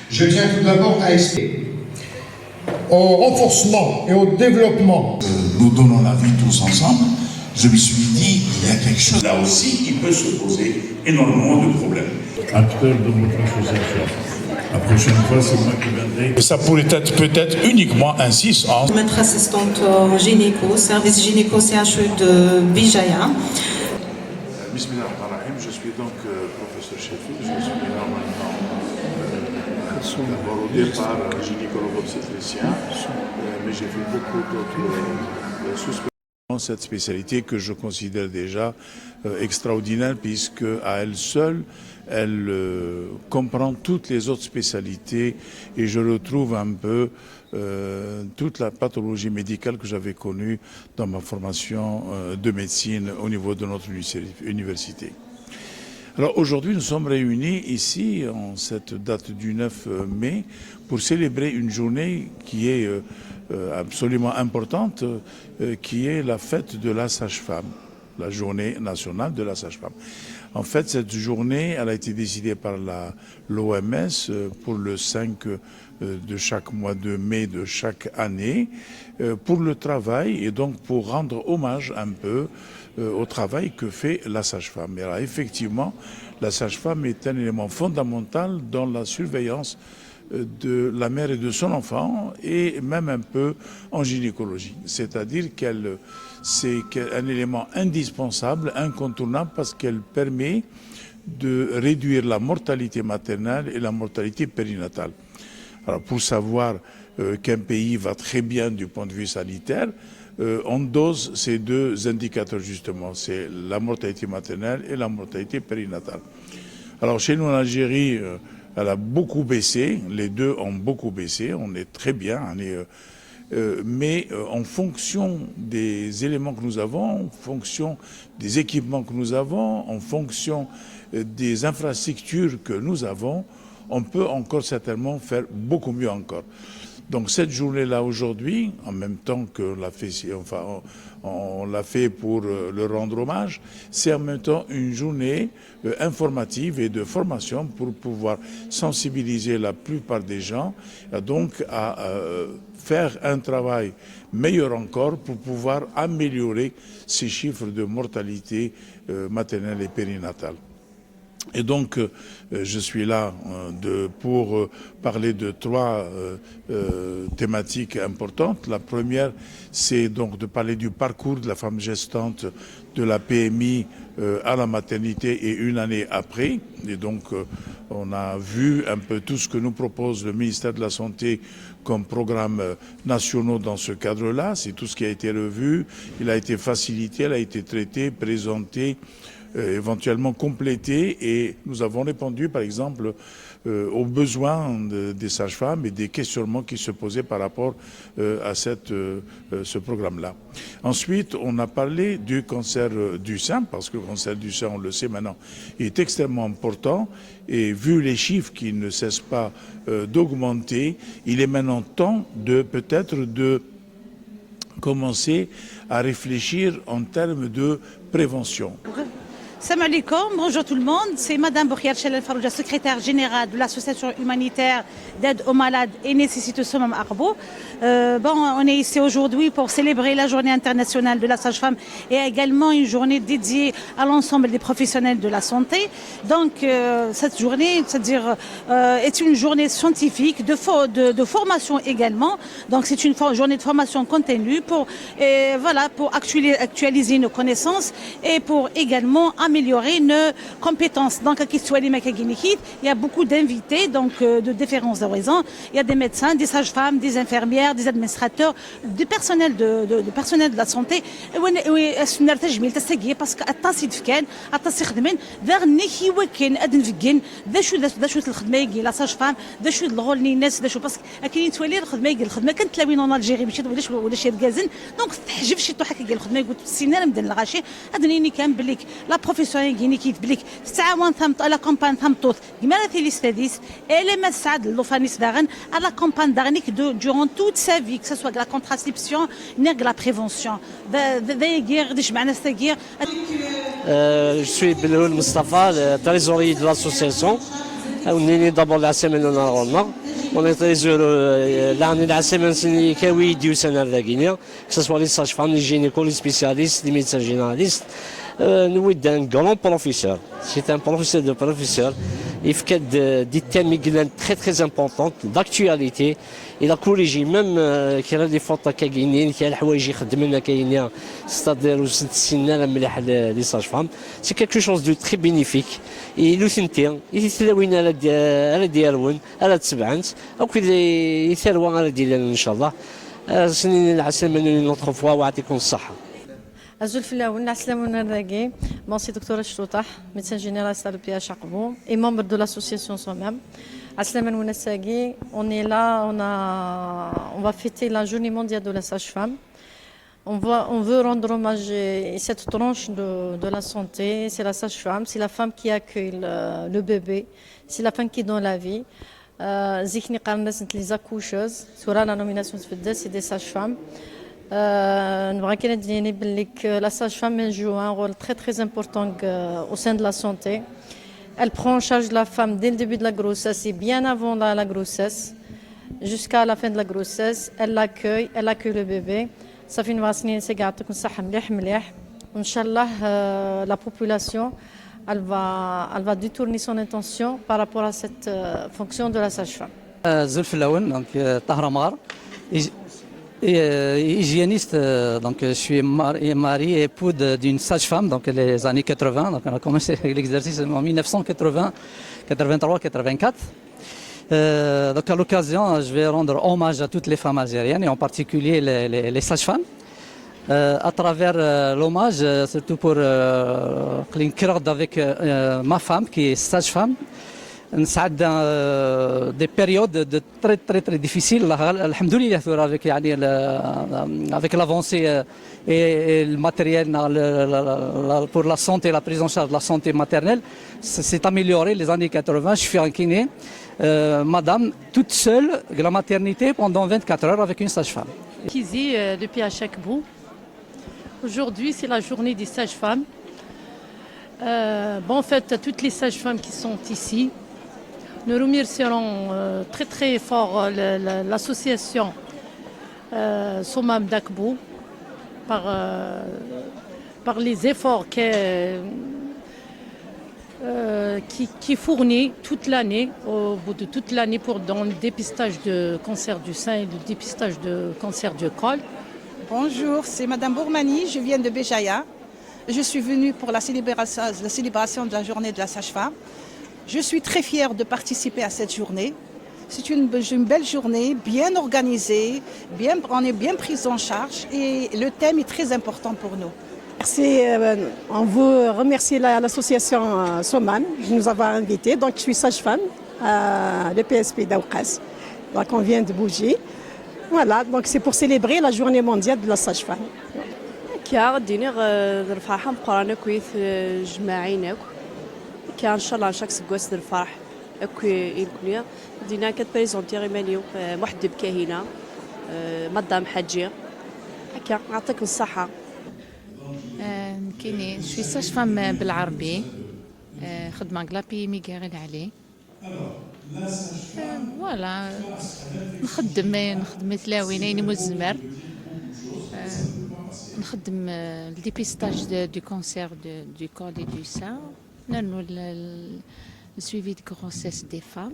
Je tiens tout d'abord à expliquer au renforcement et au développement. Nous donnons la vie tous ensemble. Je me suis dit, il y a quelque chose. Là aussi, il peut se poser énormément de problèmes. Acteur de notre association. La prochaine fois, c'est moi qui viendrai. Ça pourrait être peut-être uniquement un 6 ans. Maître assistante gynéco, service gynéco CHU de Bijaya. Bismillahirrahmanirrahim, je suis donc professeur Sheffield. Je suis normalement d'abord au départ gynécologue-obstétricien, mais j'ai fait beaucoup d'autres sous-spécialités. Cette spécialité que je considère déjà extraordinaire puisque à elle seule, elle comprend toutes les autres spécialités et je retrouve un peu toute la pathologie médicale que j'avais connue dans ma formation de médecine au niveau de notre université. Alors aujourd'hui, nous sommes réunis ici, en cette date du 9 mai, pour célébrer une journée qui est absolument importante, qui est la fête de la sage-femme, la journée nationale de la sage-femme. En fait, cette journée, elle a été décidée par l'OMS pour le 5 de chaque mois de mai de chaque année, pour le travail et donc pour rendre hommage un peu au travail que fait la sage-femme. Et alors, effectivement, la sage-femme est un élément fondamental dans la surveillance de la mère et de son enfant et même un peu en gynécologie. C'est-à-dire c'est un élément indispensable, incontournable parce qu'elle permet de réduire la mortalité maternelle et la mortalité périnatale. Alors pour savoir qu'un pays va très bien du point de vue sanitaire, on dose ces deux indicateurs justement, c'est la mortalité maternelle et la mortalité périnatale. Alors chez nous en Algérie, elle a beaucoup baissé, les deux ont beaucoup baissé, on est très bien, mais en fonction des éléments que nous avons, en fonction des équipements que nous avons, en fonction des infrastructures que nous avons, on peut encore certainement faire beaucoup mieux encore. Donc cette journée-là aujourd'hui, en même temps que on l'a fait pour le rendre hommage, c'est en même temps une journée informative et de formation pour pouvoir sensibiliser la plupart des gens, donc à faire un travail meilleur encore pour pouvoir améliorer ces chiffres de mortalité maternelle et périnatale. Et donc, je suis là pour parler de trois thématiques importantes. La première, c'est donc de parler du parcours de la femme gestante de la PMI à la maternité et une année après. Et donc, on a vu un peu tout ce que nous propose le ministère de la Santé comme programme nationaux dans ce cadre-là. C'est tout ce qui a été revu. Il a été facilité, il a été traité, présenté, éventuellement complété et nous avons répondu par exemple aux besoins des sages-femmes et des questionnements qui se posaient par rapport à ce programme-là. Ensuite, on a parlé du cancer du sein parce que le cancer du sein, on le sait maintenant, est extrêmement important et vu les chiffres qui ne cessent pas d'augmenter, il est maintenant temps peut-être de commencer à réfléchir en termes de prévention. Salam alaikum, bonjour tout le monde, c'est Madame Bourkhia Chalal Farouja, secrétaire générale de l'association humanitaire d'aide aux malades et nécessiteux Somam Arbo. On est ici aujourd'hui pour célébrer la journée internationale de la sage-femme et également une journée dédiée à l'ensemble des professionnels de la santé. Donc cette journée, c'est-à-dire est une journée scientifique de formation également. Donc c'est une journée de formation continue pour actualiser nos connaissances et pour également améliorer nos compétences. Donc, il y a beaucoup d'invités, donc de différents horizons. Il y a des médecins, des sages-femmes, des infirmières, des administrateurs, du personnel de la santé. Parce que la sage-femme, la professionnelle gynécologique بليك تعاون ثمت على كومبان ثمتوث جمالة السادس elle m'a سعد l'ofanis d'arène à la campagne d'arnique durant toute sa vie, que ce soit la contraception ni la prévention. Je suis Beloul Mustafa, le trésorier de l'association. On est d'abord la semaine normalement. On est très heureux. Là, on est la semaine qui est que ce soit les sages-femmes, les gynécos, les spécialistes, les médecins généralistes. Nous sommes un grand professeur. C'est un professeur de professeur. Il fait des thèmes très très importants d'actualité. Il a corrigé même qu'il y a des fautes qui gagnent, qu'il y a des choses qui خدمنا كاينين, c'est-à-dire les sages-femmes. C'est quelque chose de très bénéfique. Et nous سنتين يتلاوين على ديالون على تسبعنت أو كذا يثروان على ديالنا إن شاء الله. سنين العسل من نوتخ فوا ويعطيكم الصحة. Azul Filaoun, Aslamoun Arragé, bon, c'est Dr. Shtoutah, médecin généraliste à l'EPH Aqbou et membre de l'association SOMAM. Aslamoun Arragé, on est là, on va fêter la journée mondiale de la sage-femme. On veut rendre hommage à cette tranche de la santé, c'est la sage-femme, c'est la femme qui accueille le bébé, c'est la femme qui donne la vie. Zikni Qarnas, les accoucheuses, sur la nomination de c'est des sages-femmes. La sage-femme joue un rôle très très important au sein de la santé. Elle prend en charge la femme dès le début de la grossesse et bien avant la grossesse, jusqu'à la fin de la grossesse. Elle l'accueille le bébé. Ça fait une vaccine, c'est gâteau comme ça, Inch'Allah, la population, elle va détourner son intention par rapport à cette fonction de la sage-femme. Zulf Laoun, donc Tahramar. Hygiéniste, donc je suis mari et époux d'une sage-femme, donc les années 80, donc on a commencé l'exercice en 1980, 83, 84. Donc à l'occasion, je vais rendre hommage à toutes les femmes algériennes et en particulier les sages-femmes. À travers l'hommage, surtout pour avec ma femme qui est sage-femme. نسعد des périodes de très très très difficiles alhamdoulilah avec l'avancée et le matériel pour la santé, la prise en charge de la santé maternelle s'est amélioré les années 80. Je suis en kiné, madame toute seule la maternité pendant 24 heures avec une sage-femme. Kizi depuis à Aqbou. Aujourd'hui c'est la journée des sages-femmes. En fait toutes les sages-femmes qui sont ici. Nous remercierons très très fort l'association SOMAM d'Aqbou par les efforts qui fournit toute l'année, au bout de toute l'année dans le dépistage de cancer du sein et le dépistage de cancer du col. Bonjour, c'est Madame Bourmani, je viens de Béjaïa. Je suis venue pour la célébration de la journée de la sage-femme. Je suis très fière de participer à cette journée. C'est une belle journée, bien organisée, on est bien pris en charge et le thème est très important pour nous. Merci, on veut remercier l'association SOMAM de nous avoir invités. Donc, je suis sage-femme à l'EPSP d'Aoukas. Donc, on vient de bouger. Voilà, donc c'est pour célébrer la journée mondiale de la sage-femme. كان ان شاء الله شخص قوس الفرح اكو الكليه دينا كتبريزونتي غيمانيو محدب كاهنه مدام حجيه هكا يعطيكم الصحه. كاينين شوي ساج فام بالعربي خدمه كلابي ميغيرل عليه فوالا نخدم تلاوينين مزمر نخدم الديبيستاج دو كونسير دو كول et du sein. Le suivi de grossesse des femmes.